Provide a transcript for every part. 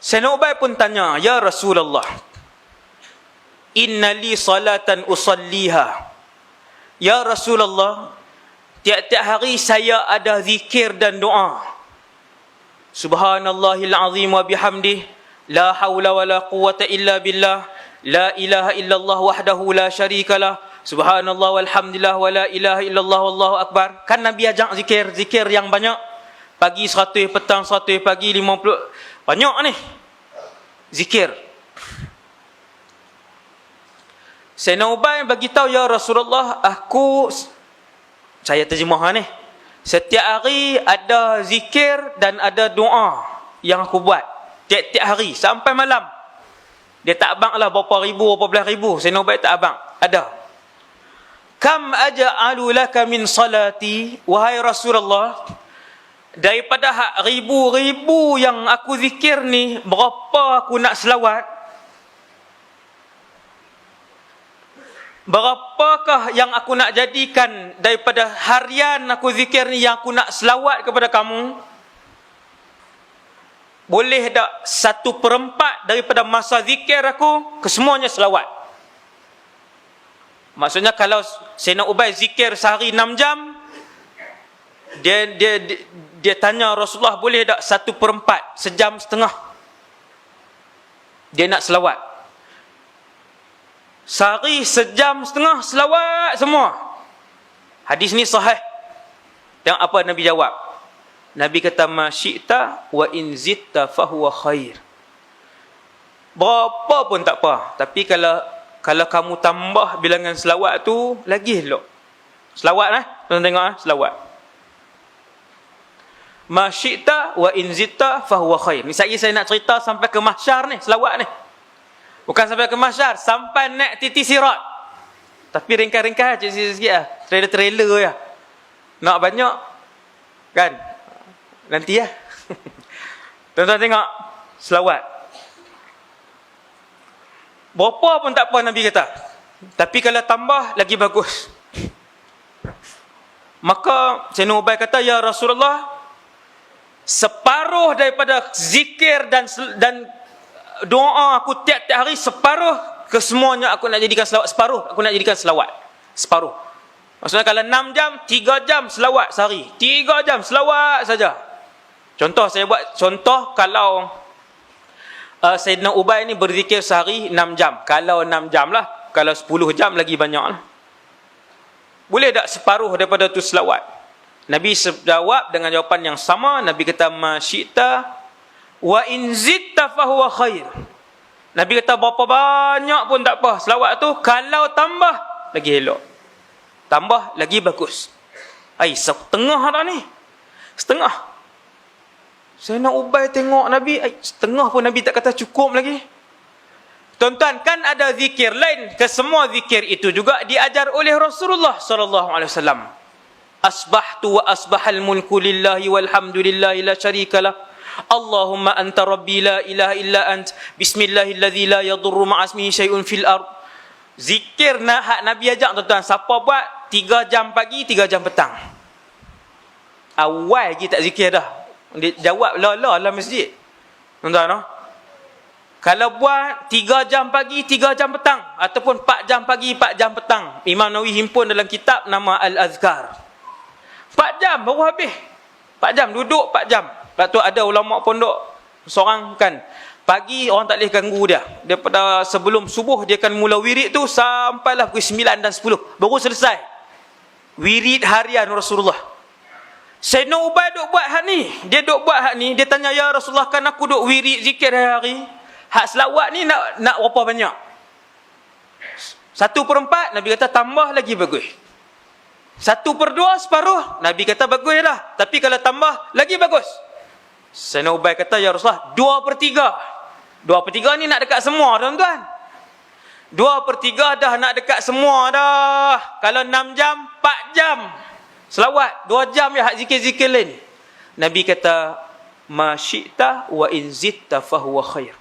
Sayyidina Ubay pun tanya, "Ya Rasulullah, inna li salatan usalliha." Ya Rasulullah, tiap-tiap hari saya ada zikir dan doa. Subhanallahil azim wa bihamdih, la haula wa la quwwata illa billah, la ilaha illallah wahdahu la syarikalah, subhanallah walhamdulillah wa la ilaha illallah wallahu akbar. Kan Nabi ajak zikir yang banyak. Pagi 100, petang 100, pagi 50. Banyak ni zikir. Sayyidina Ubay bagi tahu, "Ya Rasulullah, saya terjemah ni. Setiap hari ada zikir dan ada doa yang aku buat. Tiap-tiap hari sampai malam." Dia tak abang lah berapa ribu, berapa belas ribu. Sayyidina Ubay tak abang. Ada. "Kam aja'alu laka min salati?" Wahai Rasulullah, daripada ribu-ribu yang aku zikir ni, berapa aku nak selawat? Berapakah yang aku nak jadikan daripada harian aku zikir ni yang aku nak selawat kepada kamu? Boleh tak 1/4 daripada masa zikir aku kesemuanya selawat? Maksudnya kalau Sayyidina Ubay zikir sehari 6 jam, dia tanya Rasulullah, boleh tak 1/4, sejam setengah dia nak selawat? Sehari sejam setengah selawat semua. Hadis ni sahih. Yang apa Nabi jawab? Nabi kata, "Ma syi'ta wa in zitta fahuwa khair." Berapa pun tak apa, tapi kalau kamu tambah bilangan selawat tu, lagi elok. Selawat tuan tengok selawat. "Ma syi'ta wa in zitta fahuwa khair." Ni saya nak cerita sampai ke mahsyar ni, selawat ni. Bukan sampai ke mahsyar, sampai naik titi sirat. Tapi ringkas-ringkas sikit-sikit lah. Trailer ya. Nak banyak kan? Nanti ya. Tuan-tuan tengok selawat. Berapa pun tak apa Nabi kata. Tapi kalau tambah lagi bagus. Maka Sayyidina Ubay kata, "Ya Rasulullah, separuh daripada zikir dan doa aku tiap-tiap hari, separuh kesemuanya aku nak jadikan selawat. Separuh aku nak jadikan selawat. Separuh." Maksudnya kalau 6 jam, 3 jam selawat sehari. 3 jam selawat saja. Contoh, saya buat contoh, kalau Sayyidina Ubay ni berzikir sehari 6 jam. Kalau 6 jam lah. Kalau 10 jam lagi banyak lah. Boleh tak separuh daripada tu selawat? Nabi jawab dengan jawapan yang sama. Nabi kata, "Ma syi'ta wa in zitta fahuwa khair." Nabi kata berapa banyak pun tak apa selawat tu, kalau tambah lagi elok. Tambah lagi bagus. Setengah dah ni. Setengah. Sayyidina Ubay tengok Nabi, setengah pun Nabi tak kata cukup lagi. Tuan-tuan, kan ada zikir lain. Kesemua zikir itu juga diajar oleh Rasulullah sallallahu alaihi wasallam. "Asbahtu wa asbahal mulku lillahi walhamdulillahi la syarikalah. Allahumma anta rabbi la ilaha illa ant. Bismillahilladzi la yadurru ma'asmihi syai'un fil ard." Zikir hak Nabi ajak tuan-tuan. Siapa buat 3 jam pagi, 3 jam petang. Awal lagi tak zikir dah. Dia jawab la dalam masjid. Tuan-tuan, kalau buat 3 jam pagi, 3 jam petang, ataupun 4 jam pagi, 4 jam petang. Imam Nawawi himpun dalam kitab nama Al-Azkar. 4 jam baru habis. 4 jam duduk, 4 jam. Lepas tu ada ulama pondok seorang kan, pagi orang tak boleh ganggu dia. Daripada sebelum subuh dia akan mula wirid tu sampailah pukul 9 dan 10. Baru selesai wirid harian Rasulullah. Sayyidina Ubay duk buat hak ni. Dia duk buat hak ni, dia tanya, "Ya Rasulullah, kan aku duk wirid zikir hari-hari. Hak selawat ni nak berapa banyak?" 1/4, Nabi kata tambah lagi bagus. 1/2, separuh, Nabi kata bagus dah. Tapi kalau tambah lagi bagus. Sayyidina Ubay kata, "Ya Rasulullah, 2/3. 2/3 ni nak dekat semua tuan-tuan. 2/3 dah nak dekat semua dah. Kalau 6 jam, 4 jam selawat, 2 jam ya hak zikir-zikir lain." Nabi kata, "Ma syi'ta wa in zitta fahuwa khair."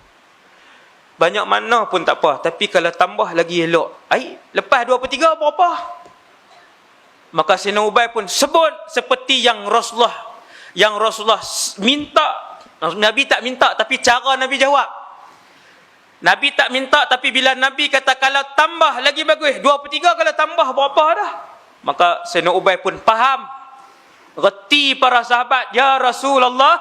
Banyak mana pun tak apa, tapi kalau tambah lagi elok. Lepas 2/3 berapa? Maka Sayyidina Ubay pun sebut seperti yang Rasulullah minta Nabi tak minta, tapi cara Nabi jawab. Nabi tak minta, tapi bila Nabi kata kalau tambah lagi bagus, 2/3 kalau tambah berapa dah. Maka Sayyidina Ubay pun faham. Reti para sahabat, ya Rasulullah,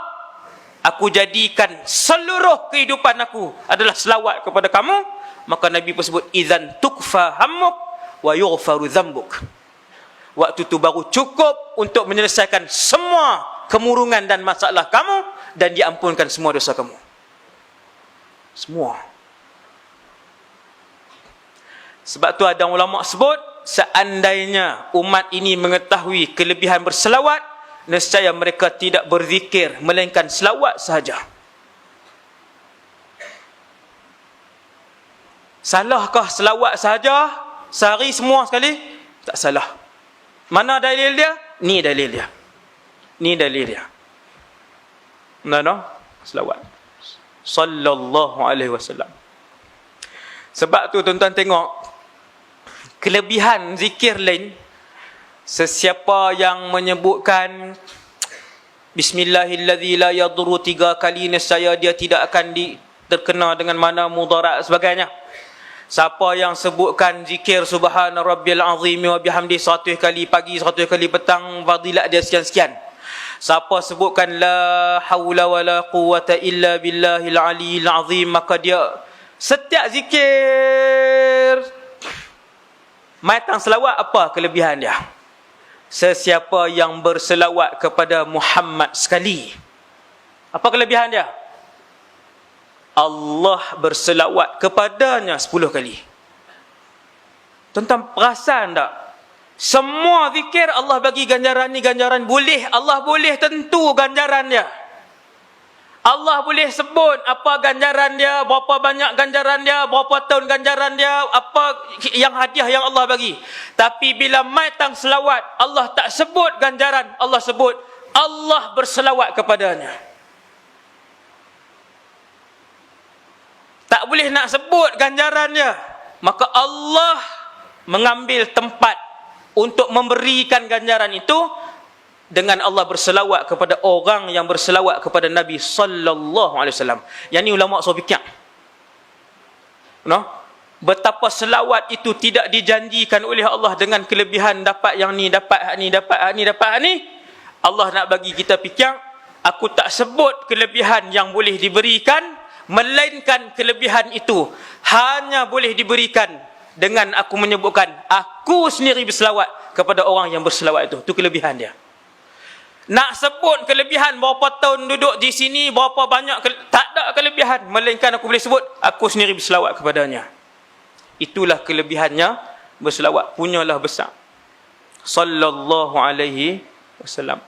aku jadikan seluruh kehidupan aku adalah selawat kepada kamu. Maka Nabi pun sebut, idzan tukfa hammuk wa yughfaru dzambuk. Waktu tu baru cukup untuk menyelesaikan semua kemurungan dan masalah kamu, dan diampunkan semua dosa kamu. Semua. Sebab tu ada ulama sebut, seandainya umat ini mengetahui kelebihan berselawat, nescaya mereka tidak berzikir melainkan selawat sahaja. Salahkah selawat sahaja sehari semua sekali? Tak salah. Mana dalil dia? Ni dalil dia. Ni dalil dia. Mana? Selawat. Sallallahu alaihi wasallam. Sebab tu tuan-tuan tengok kelebihan zikir lain. Sesiapa yang menyebutkan Bismillahilladzi la yadurru 3 kali, nescaya dia tidak akan terkena dengan mana mudarat sebagainya. Siapa yang sebutkan zikir Subhana Rabbiyal Azim wa bihamdi 100 kali pagi, 100 kali petang, fadilat dia sekian-sekian. Siapa sebutkan la haula wala quwata illa billahil aliyil azim, maka dia setiap zikir matang selawat, apa kelebihan dia? Sesiapa yang berselawat kepada Muhammad sekali, apa kelebihan dia? Allah berselawat kepadanya 10 kali. Tuan-tuan perasan tak? Semua zikir Allah bagi ganjaran ni, ganjaran boleh. Allah boleh tentu ganjaran dia. Allah boleh sebut apa ganjaran dia, berapa banyak ganjaran dia, berapa tahun ganjaran dia, apa yang hadiah yang Allah bagi. Tapi bila mai tang selawat, Allah tak sebut ganjaran, Allah sebut Allah berselawat kepadanya. Tak boleh nak sebut ganjaran dia. Maka Allah mengambil tempat untuk memberikan ganjaran itu dengan Allah berselawat kepada orang yang berselawat kepada Nabi sallallahu alaihi wasallam. Yang ni ulama usul fikih. No? Betapa selawat itu tidak dijanjikan oleh Allah dengan kelebihan dapat yang ni, dapat hak ni, dapat hak ni, dapat hak ni. Allah nak bagi kita fikir, aku tak sebut kelebihan yang boleh diberikan, melainkan kelebihan itu hanya boleh diberikan dengan aku menyebutkan aku sendiri berselawat kepada orang yang berselawat itu. Itu kelebihan dia. Nak sebut kelebihan berapa tahun duduk di sini, berapa banyak, tak ada kelebihan, melainkan aku boleh sebut aku sendiri berselawat kepadanya. Itulah kelebihannya berselawat, punyalah besar. Sallallahu alaihi wasallam.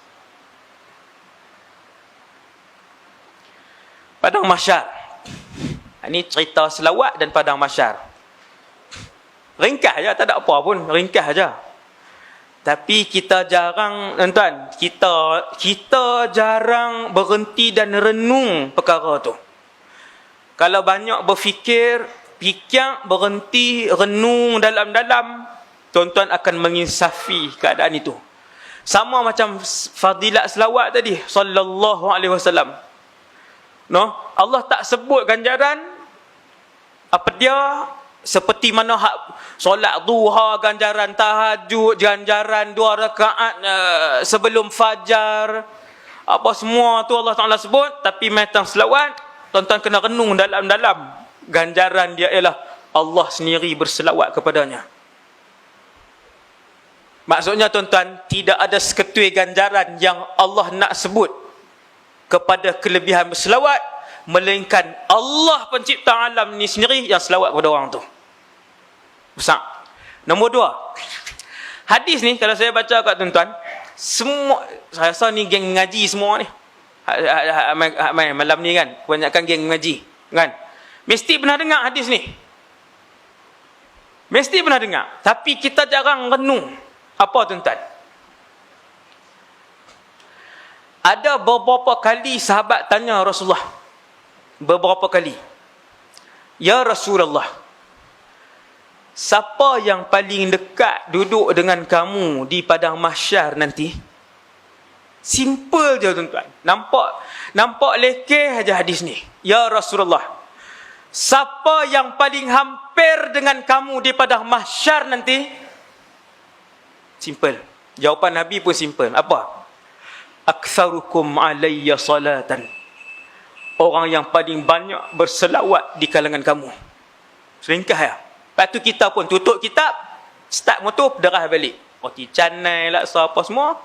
Padang Mahsyar. Ini cerita selawat dan padang mahsyar. Ringkas je, tak ada apa pun, ringkas je. Tapi kita jarang, tuan-tuan, kita jarang berhenti dan renung perkara tu. Kalau banyak berfikir, berhenti, renung dalam-dalam, tuan-tuan akan menginsafi keadaan itu. Sama macam fadilat selawat tadi, sallallahu alaihi wasallam. No, Allah tak sebut ganjaran apa dia, seperti mana hak solat duha, ganjaran tahajud, ganjaran 2 rakaat sebelum fajar, apa semua tu Allah Taala sebut. Tapi matang selawat, tuan-tuan kena renung dalam-dalam. Ganjaran dia ialah Allah sendiri berselawat kepadanya. Maksudnya tuan-tuan, tidak ada seketui ganjaran yang Allah nak sebut kepada kelebihan berselawat, melainkan Allah pencipta alam ni sendiri yang selawat kepada orang tu. Besar. Nombor 2. Hadis ni kalau saya baca kat tuan-tuan, semua, saya rasa ni geng ngaji semua ni. Malam ni kan, kebanyakan geng ngaji kan. Mesti pernah dengar hadis ni. Mesti pernah dengar. Tapi kita jarang renung. Apa tuan-tuan? Ada beberapa kali sahabat tanya Rasulullah, beberapa kali, ya Rasulullah, siapa yang paling dekat duduk dengan kamu di padang mahsyar nanti? Simple je tuan-tuan. Nampak lekeh aja hadis ni. Ya Rasulullah, siapa yang paling hampir dengan kamu di padang mahsyar nanti? Simple. Jawapan Nabi pun simple. Apa? Aktsarukum alayya salatan. Orang yang paling banyak berselawat di kalangan kamu. Seringkah ya. Lepas tu kita pun tutup kitab, start motor, derah balik. Roti canai lah, apa semua.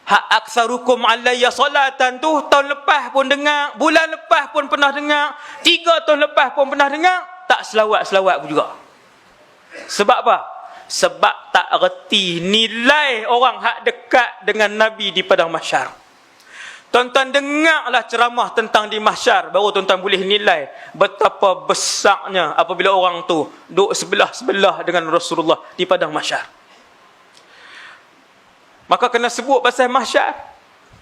Hak aktsarukum alayya salatan tu tahun lepas pun dengar, bulan lepas pun pernah dengar, 3 tahun lepas pun pernah dengar, tak selawat-selawat pun juga. Sebab apa? Sebab tak reti nilai orang hak dekat dengan Nabi di padang mahsyar. Tuan-tuan dengarlah ceramah tentang di mahsyar, baru tuan-tuan boleh nilai betapa besarnya apabila orang tu duduk sebelah-sebelah dengan Rasulullah di padang mahsyar. Maka kena sebut pasal mahsyar.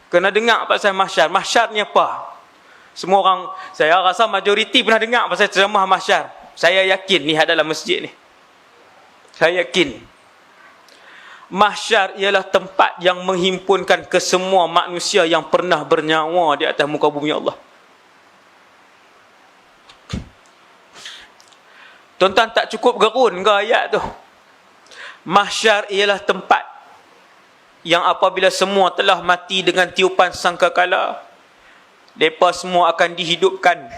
Kena dengar pasal mahsyar. Mahsyar ni apa? Semua orang, saya rasa majoriti pernah dengar pasal ceramah mahsyar. Saya yakin ni dalam masjid ni. Saya yakin. Mahsyar ialah tempat yang menghimpunkan kesemua manusia yang pernah bernyawa di atas muka bumi Allah. Tuan-tuan tak cukup gerun ke ayat tu? Mahsyar ialah tempat yang apabila semua telah mati dengan tiupan sangkakala, mereka semua akan dihidupkan.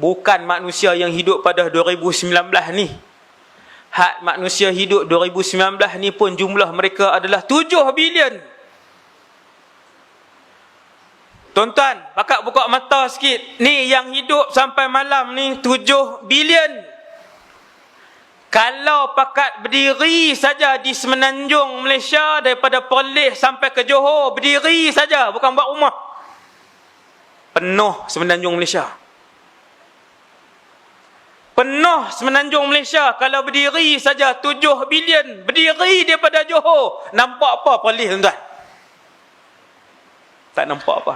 Bukan manusia yang hidup pada 2019 ni. Hak manusia hidup 2019 ni pun jumlah mereka adalah 7 bilion. Tuan-tuan, pakat buka mata sikit. Ni yang hidup sampai malam ni 7 bilion. Kalau pakat berdiri saja di semenanjung Malaysia, daripada Perlis sampai ke Johor, berdiri saja, bukan buat rumah, penuh semenanjung Malaysia. Penuh semenanjung Malaysia. Kalau berdiri saja 7 bilion, berdiri daripada Johor, nampak apa Perlis tuan-tuan? Tak nampak apa.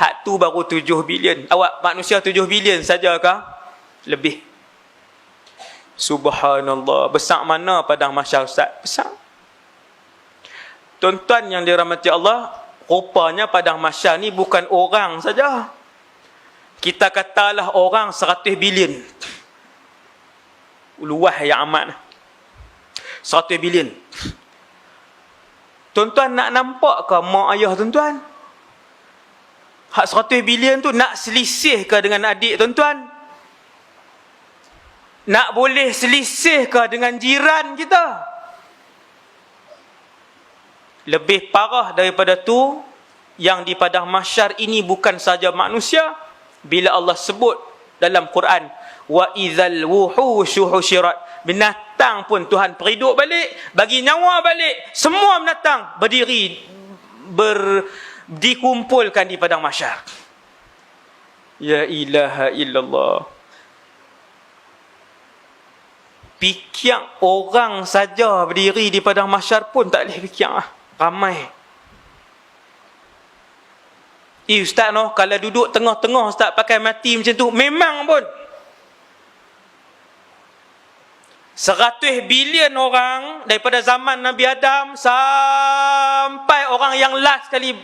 Hak tu baru 7 bilion. Awak manusia 7 bilion sajakah? Lebih. Subhanallah. Besar mana padang mahsyar Ustaz? Besar. Tuan-tuan yang dirahmati Allah, rupanya padang mahsyar ni bukan orang saja. Kita katalah orang 100 bilion. Luah yang amat. 100 bilion. Tuan-tuan nak nampak ke mak ayah tuan-tuan? Hak 100 bilion tu nak selisih ke dengan adik tuan-tuan? Nak boleh selisih ke dengan jiran kita? Lebih parah daripada tu, yang di padang mahsyar ini bukan saja manusia. Bila Allah sebut dalam Quran, wa idzal wuhushu husyirat, binatang pun Tuhan periduk balik, bagi nyawa balik, semua binatang berdiri, dikumpulkan di padang mahsyar. Ya ilaha illallah. Pikiang orang saja berdiri di padang mahsyar pun tak boleh pikiang lah. Ramai. Ustaz no, kalau duduk tengah-tengah Ustaz pakai mati macam tu, memang pun 100 bilion orang daripada zaman Nabi Adam sampai orang yang last kali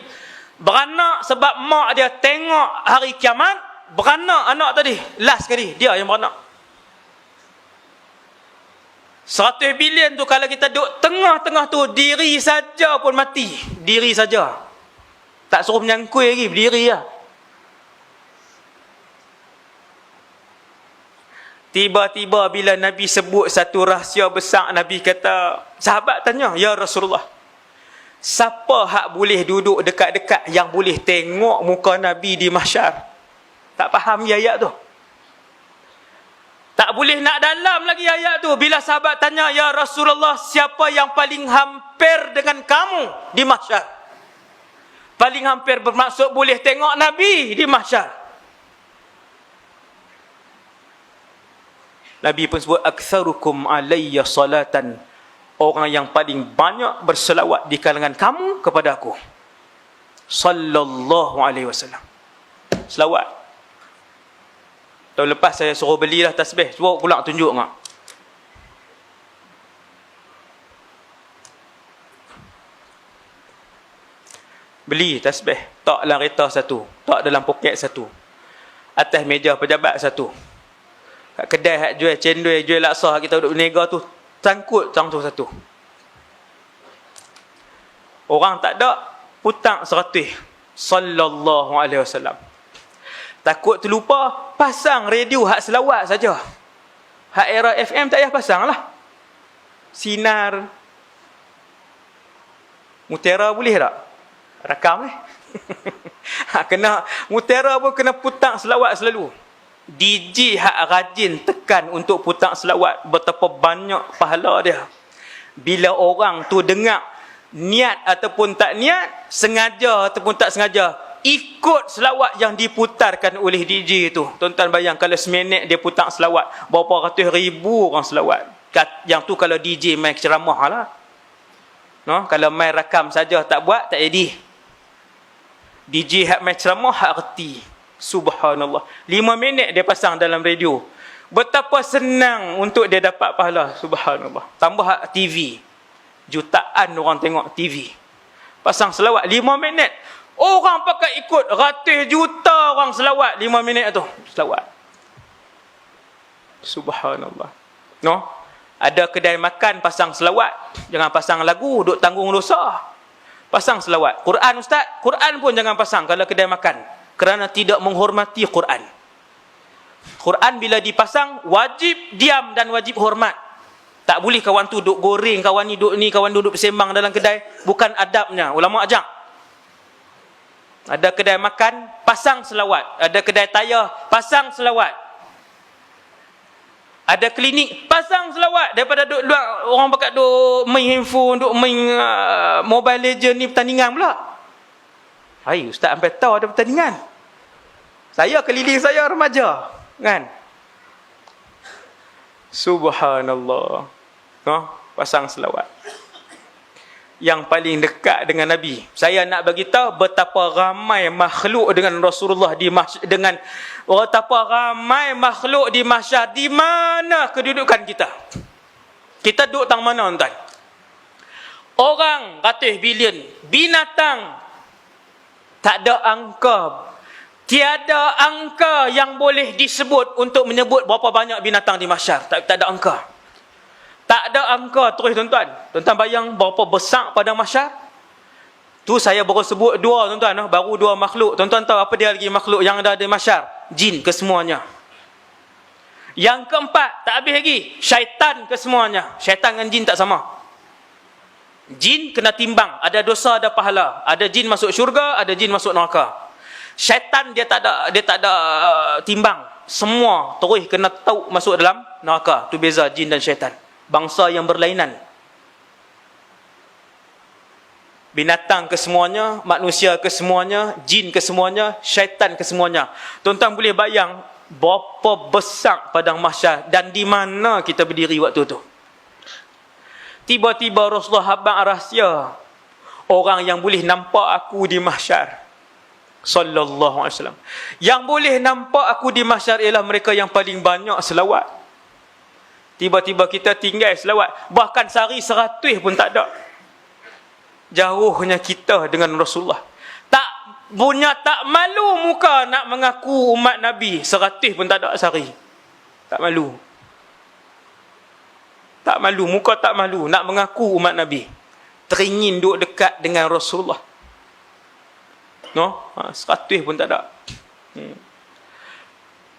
beranak sebab mak dia tengok hari kiamat, beranak anak tadi, last kali dia yang beranak. 100 bilion tu kalau kita duduk tengah-tengah tu, diri saja pun mati. Diri saja. Tak suruh menyangkui lagi, berdiri lah. Tiba-tiba bila Nabi sebut satu rahsia besar, Nabi kata, sahabat tanya, ya Rasulullah, siapa hak boleh duduk dekat-dekat yang boleh tengok muka Nabi di mahsyar? Tak faham ayat tu. Tak boleh nak dalam lagi ayat tu. Bila sahabat tanya, ya Rasulullah, siapa yang paling hampir dengan kamu di mahsyar? Paling hampir bermaksud boleh tengok Nabi di mahsyar. Nabi pun sebut, aktsarukum alayya salatan, orang yang paling banyak berselawat di kalangan kamu kepada aku. Sallallahu alaihi wasallam. Selawat. Tahun lepas saya suruh belilah tasbih. Cuba pula tunjuk tak? Beli tasbih, tak dalam kereta satu, tak dalam poket satu, atas meja pejabat satu. Kat kedai hak jual cendol, jual laksa kita duduk berniaga tu, sangkut tu satu. Orang tak ada, putang 100. Sallallahu alaihi wasallam. Takut terlupa, pasang radio hak selawat saja. Hak era FM tak payah pasang lah. Sinar Mutiara boleh tak? Rakam kena Mutiara pun kena putang selawat selalu. DJ hak rajin tekan untuk putang selawat, betapa banyak pahala dia. Bila orang tu dengar, niat ataupun tak niat, sengaja ataupun tak sengaja, ikut selawat yang diputarkan oleh DJ tu. Tuan-tuan bayang kalau seminit dia putang selawat, berapa ratus ribu orang selawat. Yang tu kalau DJ main ceramah lah. No? Kalau main rakam saja tak buat, tak jadi. DJ hak main ceramah hak reti. Subhanallah. 5 minit dia pasang dalam radio. Betapa senang untuk dia dapat pahala. Subhanallah. Tambah hak TV. Jutaan orang tengok TV. Pasang selawat 5 minit. Orang pakai ikut. Ratus juta orang selawat 5 minit tu. Selawat. Subhanallah. No? Ada kedai makan pasang selawat. Jangan pasang lagu, duk tanggung dosa. Pasang selawat. Quran ustaz, Quran pun jangan pasang kalau kedai makan. Kerana tidak menghormati Quran. Quran bila dipasang, wajib diam dan wajib hormat. Tak boleh kawan tu duk goreng, kawan ni duk ni, kawan duduk bersembang dalam kedai. Bukan adabnya. Ulama ajak. Ada kedai makan, pasang selawat. Ada kedai tayar, pasang selawat. Ada klinik, pasang selawat. Daripada duk luar, orang pakai duk main handphone, duk main Mobile Legend ni pertandingan pula. Hai, ustaz sampai tahu ada pertandingan. Saya keliling saya remaja, kan? Subhanallah. No, pasang selawat. Yang paling dekat dengan Nabi. Saya nak bagi tahu betapa ramai makhluk dengan Rasulullah di dengan betapa ramai makhluk di mahsyar. Di mana kedudukan kita? Kita duduk tang mana tuan? Orang ratus bilion, binatang tak ada angka. Tiada angka yang boleh disebut untuk menyebut berapa banyak binatang di mahsyar. Tak ada angka. Tak ada angka terus tuan-tuan. Tuan-tuan bayang berapa besar pada mahsyar? Tu saya baru sebut dua tuan-tuan. Baru dua makhluk. Tuan-tuan tahu apa dia lagi makhluk yang ada di mahsyar? Jin kesemuanya. Yang keempat, tak habis lagi. Syaitan kesemuanya. Syaitan dengan jin tak sama. Jin kena timbang, ada dosa ada pahala. Ada jin masuk syurga, ada jin masuk neraka. Syaitan dia tak ada timbang. Semua terus kena tahu masuk dalam neraka. Tu beza jin dan syaitan. Bangsa yang berlainan. Binatang kesemuanya, manusia kesemuanya, jin kesemuanya, syaitan kesemuanya. Tuan-tuan boleh bayang berapa besar padang mahsyar dan di mana kita berdiri waktu tu. Tiba-tiba Rasulullah habang rahsia orang yang boleh nampak aku di mahsyar. Sallallahu alaihi wasallam. Yang boleh nampak aku di mahsyar ialah mereka yang paling banyak selawat. Tiba-tiba kita tinggal selawat. Bahkan sehari 100 pun tak ada. Jauhnya kita dengan Rasulullah. Tak malu muka nak mengaku umat Nabi. 100 pun tak ada sehari. Tak malu. Tak malu, muka tak malu nak mengaku umat Nabi. Teringin duduk dekat dengan Rasulullah. No, 100 pun tak ada.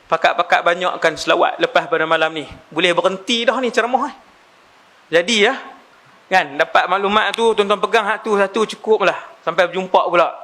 Pakat-pakat banyakkan selawat lepas pada malam ni. Boleh berhenti dah ni ceramah. Jadi ya, kan dapat maklumat tu, tuan-tuan pegang hak tu satu cukup lah. Sampai berjumpa pula.